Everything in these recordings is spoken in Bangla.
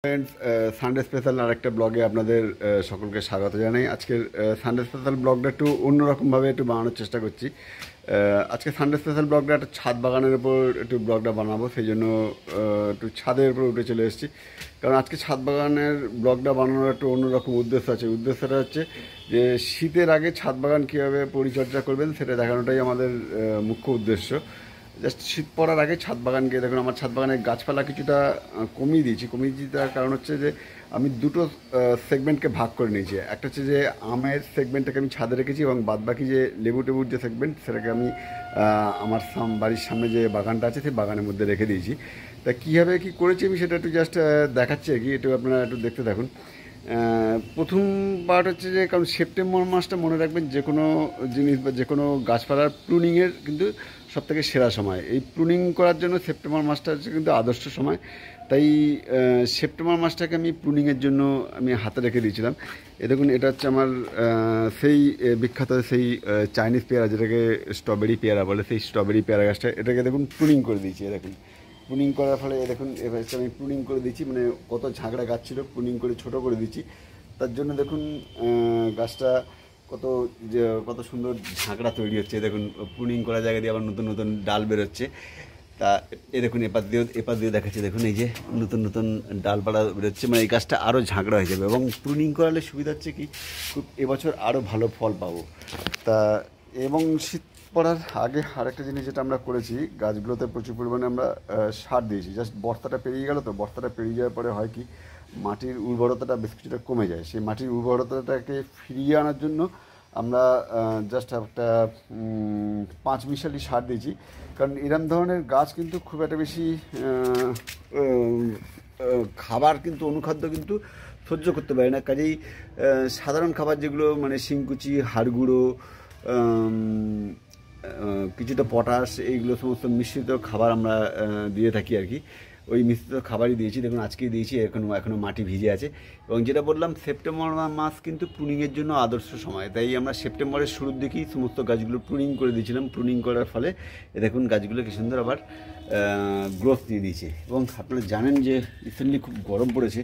ফ্রেন্ডস, সানডে স্পেশাল আরেকটা ব্লগে আপনাদের সকলকে স্বাগত জানাই। আজকের সানডে স্পেশাল ব্লগটা একটু অন্যরকমভাবে একটু বানানোর চেষ্টা করছি। আজকে সানডে স্পেশাল ব্লগটা একটা ছাদ বাগানের উপর একটু ব্লগটা বানাবো, সেই জন্য একটু ছাদের উপর উঠে চলে এসেছি। কারণ আজকে ছাদ বাগানের ব্লগটা বানানোর একটু অন্যরকম উদ্দেশ্য আছে। উদ্দেশ্যটা হচ্ছে যে শীতের আগে ছাদ বাগান কীভাবে পরিচর্যা করবেন সেটা দেখানোটাই আমাদের মুখ্য উদ্দেশ্য। জাস্ট শীত পড়ার আগে ছাদ বাগান গিয়ে দেখুন, আমার ছাদ বাগানের গাছপালা কিছুটা কমিয়ে দিয়েছি। তার কারণ হচ্ছে যে আমি দুটো সেগমেন্টকে ভাগ করে নিয়েছি। একটা হচ্ছে যে আমের সেগমেন্টটাকে আমি ছাদে রেখেছি, এবং বাদবাকি যে লেবু টেবুর যে সেগমেন্ট সেটাকে আমি আমার বাড়ির সামনে যে বাগানটা আছে সেই বাগানের মধ্যে রেখে দিয়েছি। তা কীভাবে কী করেছি আমি সেটা একটু জাস্ট দেখাচ্ছি আর কি, একটু আপনারা একটু দেখতে থাকুন। প্রথম পার্ট হচ্ছে যে, কারণ সেপ্টেম্বর মাসটা মনে রাখবেন যে কোনো জিনিস বা যে কোনো গাছপালার প্রুনিংয়ের কিন্তু সবথেকে সেরা সময়। এই প্রুনিং করার জন্য সেপ্টেম্বর মাসটা হচ্ছে কিন্তু আদর্শ সময়। তাই সেপ্টেম্বর মাসটাকে আমি প্রুনিংয়ের জন্য আমি হাতে রেখে দিয়েছিলাম। দেখুন, এটা হচ্ছে আমার সেই বিখ্যাত সেই চাইনিজ পেয়ারা, যেটাকে স্ট্রবেরি পেয়ারা বলে, সেই স্ট্রবেরি পেয়ারা গাছটা, এটাকে দেখুন প্রুনিং করে দিয়েছি। দেখুন প্রুনিং করার ফলে দেখুন এবার আমি প্রুনিং করে দিচ্ছি, মানে কত ঝাঁকড়া গাছ ছিল প্রুনিং করে ছোট করে দিচ্ছি। তার জন্য দেখুন গাছটা কত সুন্দর ঝাঁকড়া তৈরি হচ্ছে। দেখুন প্রুনিং করা জায়গা দিয়ে আবার নতুন নতুন ডাল বেরোচ্ছে। তা দেখুন এপার দিয়ে দেখাচ্ছে, দেখুন এই যে নতুন নতুন ডালপালা বেরোচ্ছে, মানে এই গাছটা আরও ঝাঁকড়া হয়ে যাবে। এবং প্রুনিং করালে সুবিধা হচ্ছে কি, খুব এবছর আরও ভালো ফল পাবো। তা এবং শীত পড়ার আগে আরেকটা জিনিস যেটা আমরা করেছি, গাছগুলোতে প্রচুর পরিমাণে আমরা সার দিয়েছি। জাস্ট বর্ষাটা পেরিয়ে গেল, তো বর্ষাটা পেরিয়ে যাওয়ার পরে হয় কি, মাটির উর্বরতাটা বেশ কিছুটা কমে যায়। সেই মাটির উর্বরতাটাকে ফিরিয়ে আনার জন্য আমরা জাস্ট একটা পাঁচমিশালি সার দিয়েছি। কারণ এরম ধরনের গাছ কিন্তু খুব একটা বেশি খাবার কিন্তু অনুখাদ্য কিন্তু সহ্য করতে পারে না। কাজেই সাধারণ খাবার যেগুলো মানে শিংকুচি, হাড়গুঁড়ো, কিছুটা পটাশ, এইগুলো সমস্ত মিশ্রিত খাবার আমরা দিয়ে থাকি আর কি। ওই মিশ্রিত খাবারই দিয়েছি। দেখুন আজকেই দিয়েছি, এখনও মাটি ভিজে আছে। এবং যেটা বললাম, সেপ্টেম্বর মাস কিন্তু প্রুনিংয়ের জন্য আদর্শ সময়। তাই আমরা সেপ্টেম্বরের শুরুর দিকেই সমস্ত গাছগুলো প্রুনিং করে দিয়েছিলাম। প্রুনিং করার ফলে দেখুন গাছগুলো কি সুন্দর আবার গ্রোথ দিয়ে দিয়েছে। এবং আপনারা জানেন যে রিসেন্টলি খুব গরম পড়েছে।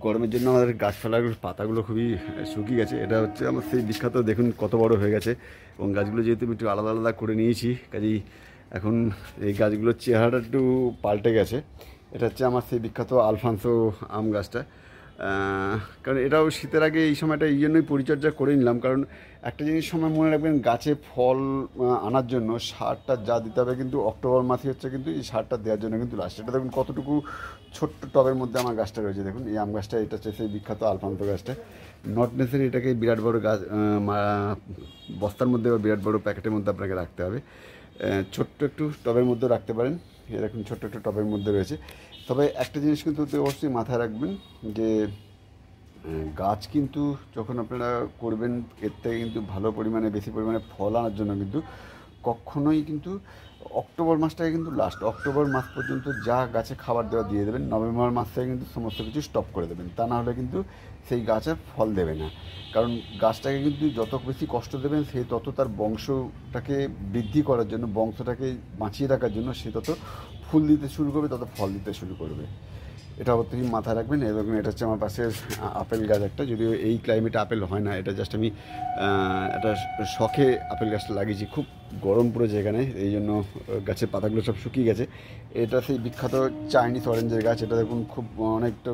গরমের জন্য আমাদের গাছপালাগুলোর পাতাগুলো খুবই শুকিয়ে গেছে। এটা হচ্ছে আমার সেই বিখ্যাত, দেখুন কত বড় হয়ে গেছে। এবং গাছগুলো যেহেতু আমি একটু আলাদা আলাদা করে নিয়েছি, কাজেই এখন এই গাছগুলোর চেহারাটা একটু পাল্টে গেছে। এটা হচ্ছে আমার সেই বিখ্যাত আলফানসো আম গাছটা। কারণ এটাও শীতের আগে এই সময়টা এই জন্যই পরিচর্যা করে নিলাম। কারণ একটা জিনিস সময় মনে রাখবেন, গাছে ফল আনার জন্য সারটা যা দিতে হবে কিন্তু অক্টোবর মাসে হচ্ছে কিন্তু এই সারটা দেওয়ার জন্য কিন্তু লাস্ট। এটা দেখুন কতটুকু ছোট্ট টবের মধ্যে আমার গাছটা রয়েছে। দেখুন এই আম গাছটা, এটা হচ্ছে সেই বিখ্যাত আলফানসো গাছটা। নট নেসেসারি এটাকে বিরাট বড় গাছ বস্তার মধ্যে বা বিরাট বড় প্যাকেটের মধ্যে আপনাকে রাখতে হবে। ছোট্ট একটু টবের মধ্যে রাখতে পারেন। এরকম ছোট্ট একটু টবের মধ্যে রয়েছে। তবে একটা জিনিস কিন্তু অবশ্যই মাথায় রাখবেন যে গাছ কিন্তু যখন আপনারা করবেন, এর থেকে কিন্তু ভালো পরিমাণে বেশি পরিমাণে ফল আনার জন্য কিন্তু কখনোই কিন্তু অক্টোবর মাসটাকে কিন্তু লাস্ট, অক্টোবর মাস পর্যন্ত যা গাছে খাবার দেওয়া দিয়ে দেবেন, নভেম্বর মাস থেকে কিন্তু সমস্ত কিছু স্টপ করে দেবেন। তা না হলে কিন্তু সেই গাছের ফল দেবে না। কারণ গাছটাকে কিন্তু যত বেশি কষ্ট দেবেন, সে তত তার বংশটাকে বৃদ্ধি করার জন্য, বংশটাকে বাঁচিয়ে রাখার জন্য সে তত ফুল দিতে শুরু করবে, তত ফল দিতে শুরু করবে। এটা অবশ্যই মাথায় রাখবেন। এবং এটা হচ্ছে আমার পাশে আপেল গাছ একটা, যদিও এই ক্লাইমেটে আপেল হয় না। এটা জাস্ট আমি একটা শখে আপেল গাছটা লাগিয়েছি। খুব গরম পড়েছে এখানে, এই জন্য গাছের পাতাগুলো সব শুকিয়ে গেছে। এটা সেই বিখ্যাত চাইনিজ অরেঞ্জের গাছ। এটা দেখুন খুব অনেকটা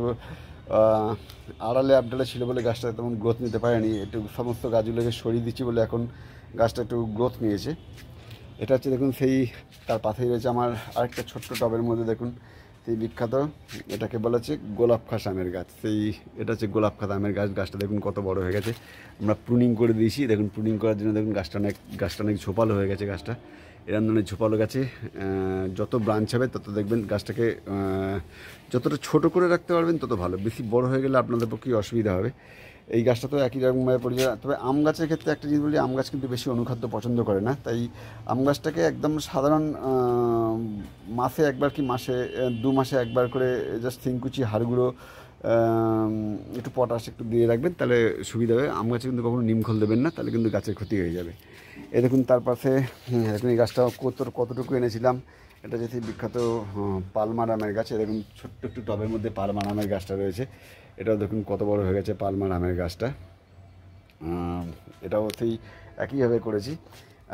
আড়ালে আপডালে ছিল বলে গাছটা তেমন গ্রোথ নিতে পারেনি। একটু সমস্ত গাছগুলোকে সরিয়ে দিচ্ছি বলে এখন গাছটা একটু গ্রোথ নিয়েছে। এটা হচ্ছে দেখুন সেই, তার পাশেই রয়েছে আমার আরেকটা ছোট্ট টবের মধ্যে দেখুন সেই বিখ্যাত, এটাকে বলা হচ্ছে গোলাপ খাস আমের গাছ। এটা হচ্ছে গোলাপ খাস আমের গাছ। গাছটা দেখুন কত বড় হয়ে গেছে। আমরা প্রুনিং করে দিয়েছি। দেখুন প্রুনিং করার জন্য দেখুন গাছটা অনেক ঝোপালো হয়ে গেছে। গাছটা এরকম ধরনের ঝোপালো গাছে যত ব্রাঞ্চ হবে তত দেখবেন গাছটাকে যতটা ছোট করে রাখতে পারবেন তত ভালো। বেশি বড় হয়ে গেলে আপনাদের পক্ষে অসুবিধা হবে। এই গাছটা তো একই রকমভাবে পরিচর্যা। তবে আম গাছের ক্ষেত্রে একটা জিনিস বলি, আম গাছ কিন্তু বেশি অনুখাদ্য পছন্দ করে না। তাই আম গাছটাকে একদম সাধারণ মাসে একবার কি দু মাসে একবার করে জাস্ট শিংকুচি, হাড়গুঁড়ো, একটু পটাশ একটু দিয়ে রাখবেন, তাহলে সুবিধা হবে। আম গাছে কিন্তু কখনো নিমখোল দেবেন না, তাহলে কিন্তু গাছের ক্ষতি হয়ে যাবে। এই দেখুন তার পাশে দেখুন এই গাছটা কতটুকু এনেছিলাম, এটা যে বিখ্যাত পালমার আমের গাছ। দেখুন ছোট্ট একটু টবের মধ্যে পালমার আমের গাছটা রয়েছে, এটাও দেখুন কত বড় হয়ে গেছে পালমার আমের গাছটা। এটাও সেই একইভাবে করেছি।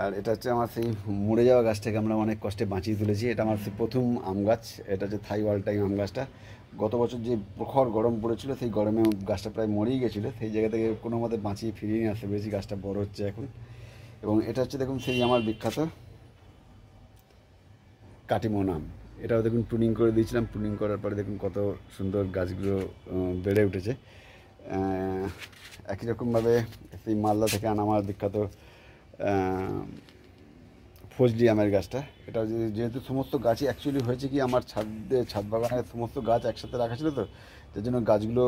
আর এটা হচ্ছে আমার সেই মরে যাওয়া গাছটাকে আমরা অনেক কষ্টে বাঁচিয়ে তুলেছি। এটা আমার সেই প্রথম আম গাছ, এটা হচ্ছে থাই ওয়াল টাইম আম গাছটা। গত বছর যে প্রখর গরম পড়েছিল, সেই গরমে গাছটা প্রায় মরেই গেছিলো, সেই জায়গা থেকে কোনো মতে বাঁচিয়ে ফিরিয়ে নিয়ে আসতে পেরেছি, গাছটা বড় হচ্ছে এখন। এবং এটা হচ্ছে দেখুন সেই আমার বিখ্যাত কাটিমন আম, এটাও দেখুন প্রুনিং করে দিয়েছিলাম। প্রুনিং করার পরে দেখুন কত সুন্দর গাছগুলো বেড়ে উঠেছে। একই রকমভাবে সেই মালদা থেকে আনা আমার বিখ্যাত ফজলি আমের গাছটা, এটা যেহেতু সমস্ত গাছই অ্যাকচুয়ালি হয়েছে কি আমার ছাদ বাগানের সমস্ত গাছ একসাথে রাখা ছিল, তো যার জন্য গাছগুলো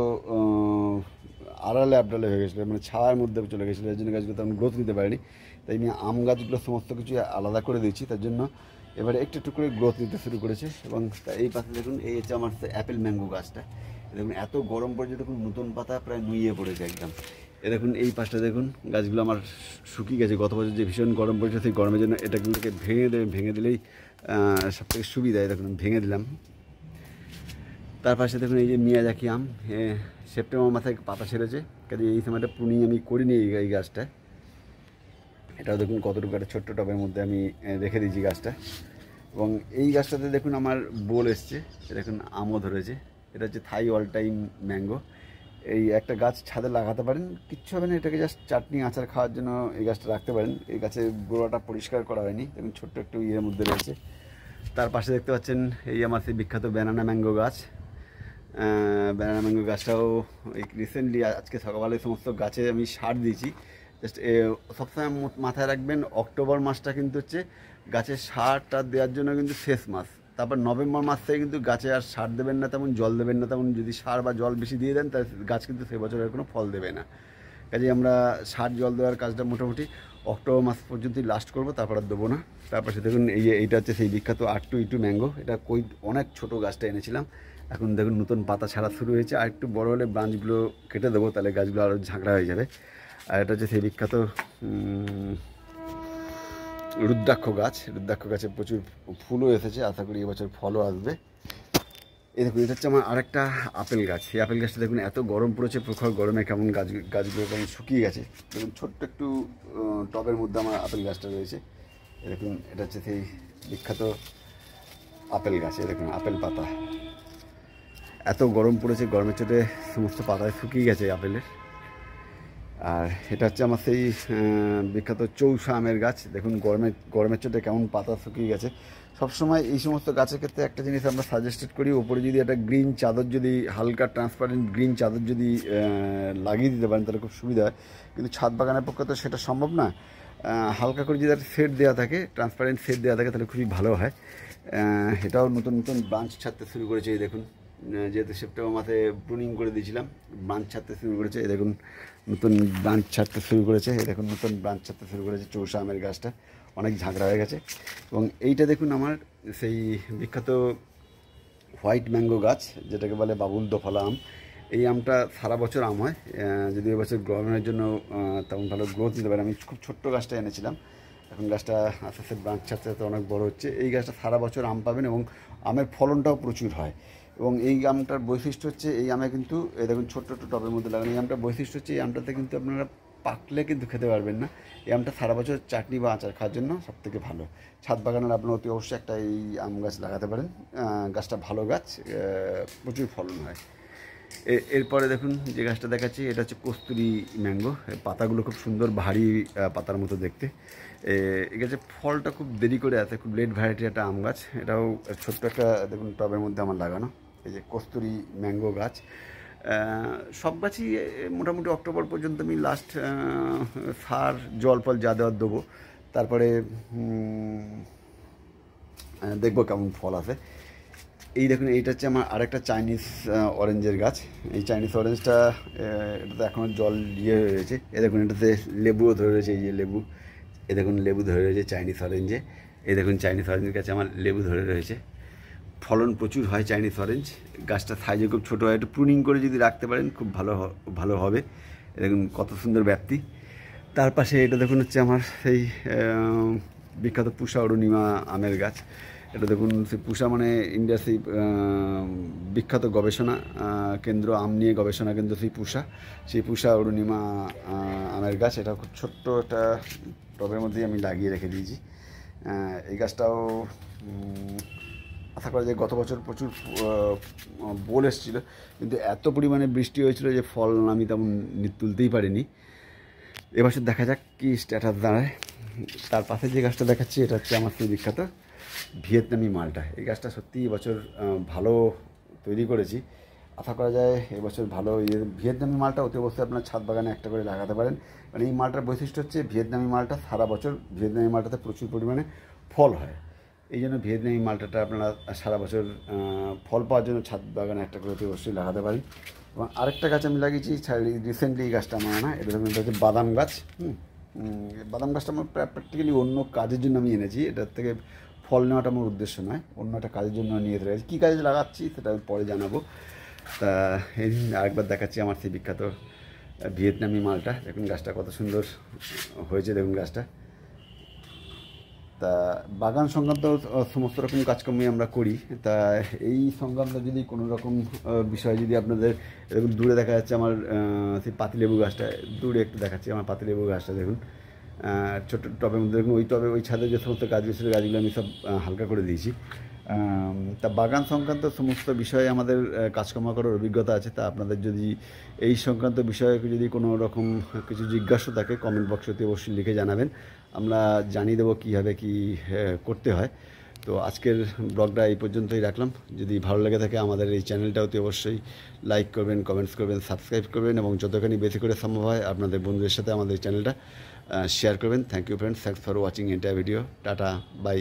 আড়ালে আবডালে হয়ে গেছিলো, মানে ছায়ার মধ্যে চলে গেছিলো, যার জন্য গাছগুলো তেমন গ্রোথ নিতে পারেনি। তাই আমি আম গাছগুলো সমস্ত কিছু আলাদা করে দিয়েছি, তার জন্য এবারে একটু একটু করে গ্রোথ নিতে শুরু করেছে। এবং এই পাশে দেখুন এই হচ্ছে আমার অ্যাপেল ম্যাঙ্গো গাছটা, দেখুন এত গরম পড়েছে, দেখুন নতুন পাতা প্রায় নুইয়ে পড়েছে একদম। দেখুন এই পাশটা দেখুন গাছগুলো আমার শুকিয়ে গেছে, গত বছর যে ভীষণ গরম পড়েছে সেই গরমের জন্য এটাগুলোকে ভেঙে দিলেই সব থেকে সুবিধায়, দেখুন ভেঙে দিলাম। তার পাশে দেখুন এই যে মিয়াজাকি আম, সেপ্টেম্বর মাথায় পাতা ছেড়েছে, কাজে এই সময়টা প্রুনিং আমি করিনি এই গাছটা। এটাও দেখুন কতটুকু একটা ছোট্ট টবের মধ্যে আমি রেখে দিয়েছি গাছটা। এবং এই গাছটাতে দেখুন আমার বোল এসছে, দেখুন আমও ধরেছে। এটা হচ্ছে থাই অল টাইম ম্যাঙ্গো। এই একটা গাছ ছাদে লাগাতে পারেন, কিচ্ছু হবে না, এটাকে জাস্ট চাটনি আচার খাওয়ার জন্য এই গাছটা রাখতে পারেন। এই গাছের গোড়াটা পরিষ্কার করা হয়নি, দেখুন ছোট্ট একটু ইয়ের মধ্যে রয়েছে। তার পাশে দেখতে পাচ্ছেন এই আমার সেই বিখ্যাত ব্যানানা ম্যাঙ্গো গাছ। ব্যানানা ম্যাঙ্গো গাছটাও এই রিসেন্টলি আজকে সকালে সমস্ত গাছে আমি সার দিয়েছি। জাস্ট সবসময় মাথায় রাখবেন অক্টোবর মাসটা কিন্তু হচ্ছে গাছের সারটা দেওয়ার জন্য কিন্তু শেষ মাস। তারপর নভেম্বর মাস থেকে কিন্তু গাছে আর সার দেবেন না, তেমন জল দেবেন না, তেমন যদি সার বা জল বেশি দিয়ে দেন তাহলে গাছ কিন্তু সে বছর আর কোনো ফল দেবে না। কাজে আমরা সার জল দেওয়ার কাজটা মোটামুটি অক্টোবর মাস পর্যন্তই লাস্ট করবো, তারপর আর দেবো না। তারপর সে দেখুন এইটা হচ্ছে সেই বিখ্যাত R2E2 ম্যাঙ্গো, এটা অনেক ছোটো গাছটা এনেছিলাম, এখন দেখুন নতুন পাতা ছাড়া শুরু হয়েছে। আর একটু বড়ো হলে ব্রাঞ্চগুলো কেটে দেবো, তাহলে গাছগুলো আরও ঝাঁকড়া হয়ে যাবে। আর এটা হচ্ছে সেই বিখ্যাত রুদ্রাক্ষ গাছে প্রচুর ফুলও এসেছে, আশা করি এবছর ফলও আসবে। এই দেখুন এটা হচ্ছে আমার আরেকটা আপেল গাছ। এই আপেল গাছটা দেখুন এত গরম পড়েছে, প্রখর গরমে কেমন গাছগুলো কেমন শুকিয়ে গেছে। দেখুন ছোট্ট একটু টবের মধ্যে আমার আপেল গাছটা রয়েছে। দেখুন এটা হচ্ছে সেই বিখ্যাত আপেল গাছ। দেখুন আপেল পাতা, এত গরম পড়েছে, গরমের চোটে সমস্ত পাতায় শুকিয়ে গেছে আপেলের। আর এটা হচ্ছে আমার সেই বিখ্যাত চৌষা আমের গাছ। দেখুন গরমের চোটে কেমন পাতা শুকিয়ে গেছে। সবসময় এই সমস্ত গাছের ক্ষেত্রে একটা জিনিস আমরা সাজেস্টেড করি, ওপরে যদি একটা গ্রিন চাদর, যদি হালকা ট্রান্সপারেন্ট গ্রিন চাদর যদি লাগিয়ে দিতে পারেন তাহলে খুব সুবিধা হয়। কিন্তু ছাদ বাগানের পক্ষে তো সেটা সম্ভব না। হালকা করে যদি একটা শেড দেওয়া থাকে, ট্রান্সপারেন্ট শেড দেওয়া থাকে, তাহলে খুবই ভালো হয়। এটাও নতুন নতুন ব্রাঞ্চ ছাড়তে শুরু করেছে। এই দেখুন যেহেতু সেপ্টেম্বর মাসে প্রুনিং করে দিয়েছিলাম, ব্রাঞ্চ ছাড়তে শুরু করেছে। এই দেখুন নতুন ব্রাঞ্চ ছাড়তে শুরু করেছে। এই দেখুন নতুন ব্রাঞ্চ ছাড়তে শুরু করেছে চৌষা আমের গাছটা, অনেক ঝাঁকড়া হয়ে গেছে। এবং এইটা দেখুন আমার সেই বিখ্যাত হোয়াইট ম্যাঙ্গো গাছ, যেটাকে বলে বাবুল দোফালা আম। এই আমটা সারা বছর আম হয়, যদি এবছর গরমের জন্য তেমন ভালো গ্রোথ দিতে পারে। আমি খুব ছোট্ট গাছটা এনেছিলাম, এখন গাছটা আস্তে আস্তে ব্রাঞ্চ ছাড়তে ছাড়তে অনেক বড় হচ্ছে। এই গাছটা সারা বছর আম পাবেন এবং আমের ফলনটাও প্রচুর হয়। এবং এই আমটার বৈশিষ্ট্য হচ্ছে, এই আমে কিন্তু দেখুন ছোট্ট ছোট্ট টবের মধ্যে লাগানো, এই আমটার বৈশিষ্ট্য হচ্ছে এই আমটাতে কিন্তু আপনারা পাকলে কিন্তু খেতে পারবেন না। এই আমটা সারা বছর চাটনি বা আচার খাওয়ার জন্য সবথেকে ভালো। ছাদ বাগানের আপনারা অতি অবশ্যই একটা এই আম গাছ লাগাতে পারেন। গাছটা ভালো গাছ, প্রচুর ফলন হয়। এরপরে দেখুন যে গাছটা দেখাচ্ছি, এটা হচ্ছে কস্তুরি ম্যাঙ্গো। পাতাগুলো খুব সুন্দর ভারী পাতার মতো দেখতে। এই গাছের ফলটা খুব দেরি করে আসে, খুব লেট ভ্যারাইটির একটা আম গাছ। এটাও ছোট্ট একটা দেখুন টবের মধ্যে আমার লাগানো, এই যে কস্তুরি ম্যাঙ্গো গাছ। সব গাছই মোটামুটি অক্টোবর পর্যন্ত আমি লাস্ট সার জল ফল যা দেওয়ার দেবো, তারপরে দেখবো কেমন ফল আসে। এই দেখুন এইটা হচ্ছে আমার আরেকটা চাইনিজ অরেঞ্জের গাছ। এই চাইনিজ অরেঞ্জটা এটাতে এখনও জল ইয়ে হয়ে রয়েছে। এই দেখুন এটাতে লেবুও ধরে রয়েছে, এই যে লেবু, এই দেখুন লেবু ধরে রয়েছে চাইনিজ অরেঞ্জে। এই দেখুন চাইনিজ অরেঞ্জের কাছে আমার লেবু ধরে রয়েছে। ফলন প্রচুর হয় চাইনিজ অরেঞ্জ। গাছটা সাইজে খুব ছোটো হয়, একটু প্রুনিং করে যদি রাখতে পারেন খুব ভালো হবে। দেখুন কত সুন্দর ব্যাপ্তি। তার পাশে এটা দেখুন হচ্ছে আমার সেই বিখ্যাত পুষা অরুণিমা আমের গাছ। এটা দেখুন সেই পুষা মানে ইন্ডিয়ার সেই বিখ্যাত গবেষণা কেন্দ্র, আম নিয়ে গবেষণা কেন্দ্র সেই পুষা অরুণিমা আমের গাছ। এটা খুব ছোট্ট একটা টবের মধ্যেই আমি লাগিয়ে রেখে দিয়েছি। এই গাছটাও আশা করা যায় গত বছর প্রচুর বোল এসেছিলো, কিন্তু এত পরিমাণে বৃষ্টি হয়েছিল যে ফল আমি তেমন তুলতেই পারিনি। এবছর দেখা যাক কি স্ট্যাটাস দাঁড়ায়। তার পাশে যে গাছটা দেখাচ্ছি এটা হচ্ছে আমার সেই বিখ্যাত ভিয়েতনামি মালটা। এই গাছটা সত্যি এবছর ভালো তৈরি করেছি। আশা করা যায় এবছর ভালো ভিয়েতনামি মালটা অতি অবশ্যই আপনার ছাদ বাগানে একটা করে লাগাতে পারেন। মানে এই মালটার বৈশিষ্ট্য হচ্ছে ভিয়েতনামি মালটা সারা বছর, ভিয়েতনামি মালটাতে প্রচুর পরিমাণে ফল হয়। এই জন্য ভিয়েতনামি মালটাটা আপনারা সারা বছর ফল পাওয়ার জন্য ছাদ বাগানে একটা করে অবশ্যই লাগাতে পারেন। এবং আরেকটা গাছ আমি লাগিয়েছি রিসেন্টলি, এই গাছটা আমার না, এটা হচ্ছে বাদাম গাছ। বাদাম গাছটা আমার প্র্যাকটিক্যালি অন্য কাজের জন্য আমি এনেছি, এটার থেকে ফল নেওয়াটা আমার উদ্দেশ্য নয়, অন্য একটা কাজের জন্য নিয়ে গেছি। কী কাজে লাগাচ্ছি সেটা আমি পরে জানাবো। তা এই আরেকবার দেখাচ্ছি আমার সেই বিখ্যাত ভিয়েতনামি মালটা। দেখুন গাছটা কত সুন্দর হয়েছে, দেখুন গাছটা। তা বাগান সংক্রান্ত সমস্ত রকম কাজকর্মই আমরা করি। তা এই সংক্রান্ত যদি কোনো রকম বিষয় যদি আপনাদের দেখুন, দূরে দেখা যাচ্ছে আমার সেই পাতিলেবু গাছটা, দূরে একটু দেখাচ্ছি আমার পাতিলেবু গাছটা। দেখুন ছোটো টবের মধ্যে দেখুন, ওই ছাদে যে সমস্ত গাছগুলো ছিল গাছগুলো আমি সব হালকা করে দিয়েছি। তা বাগান সংক্রান্ত সমস্ত বিষয়ে আমাদের কাজকর্ম করার অভিজ্ঞতা আছে। তা আপনাদের যদি এই সংক্রান্ত বিষয়ে যদি কোনো রকম কিছু জিজ্ঞাসা থাকে কমেন্ট বক্সতে অবশ্যই লিখে জানাবেন, আমরা জানিয়ে দেবো কীভাবে কী করতে হয়। তো আজকের ব্লগটা এই পর্যন্তই রাখলাম। যদি ভালো লেগে থাকে আমাদের এই চ্যানেলটাতে অবশ্যই লাইক করবেন, কমেন্টস করবেন, সাবস্ক্রাইব করবেন এবং যতখানি বেশি করে সম্ভব হয় আপনাদের বন্ধুদের সাথে আমাদের চ্যানেলটা শেয়ার করবেন। Thank you friends, thanks for watching entire video. Tata, by.